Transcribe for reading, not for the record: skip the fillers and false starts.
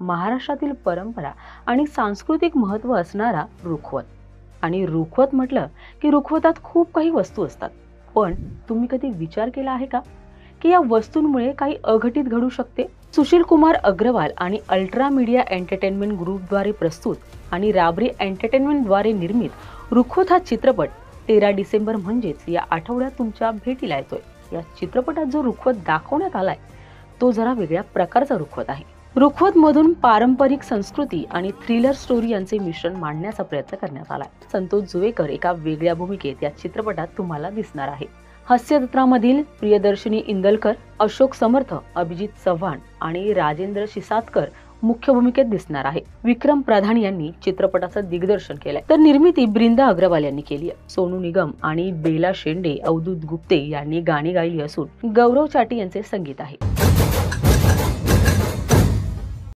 महाराष्ट्रातील परंपरा आणि सांस्कृतिक महत्त्व असणारा रुखवत. आणि रुखवत म्हटलं की रुखवतात खूप काही वस्तू असतात. पण तुम्ही कधी विचार केला आहे का की या वस्तूंमुळे काही अघटित घडू शकते? सुशील कुमार अग्रवाल आणि अल्ट्रा मीडिया एंटरटेनमेंट ग्रुपद्वारे प्रस्तुत आणि राबरी एंटरटेनमेंटद्वारे निर्मित रुखवत हा चित्रपट 13 डिसेंबर म्हणजेच या आठवड्यात तुमच्या भेटीला येतोय. या चित्रपटात जो रुखवत दाखवण्यात आलाय तो जरा वेगळ्या प्रकारचा रुखवत आहे. रुखवत मधून पारंपरिक संस्कृती आणि थ्रिलर स्टोरी यांचे मिश्रण मांडण्याचा प्रयत्न करण्यात आलाय. संतोष जुवेकर एका वेगळ्या भूमिकेत या चित्रपटात तुम्हाला दिसणार आहे. हास्यजत्रामधील प्रियदर्शनी इंदलकर, अशोक समर्थ, अभिजित चव्हाण आणि राजेंद्र शिसातकर मुख्य भूमिकेत दिसणार आहे. विक्रम प्रधान यांनी चित्रपटाचं दिग्दर्शन केलंय, तर निर्मिती ब्रिंदा अग्रवाल यांनी केली आहे. सोनू निगम आणि बेला शेंडे, अवधूत गुप्ते यांनी गाणी गायली असून गौरव चाटी यांचे संगीत आहे.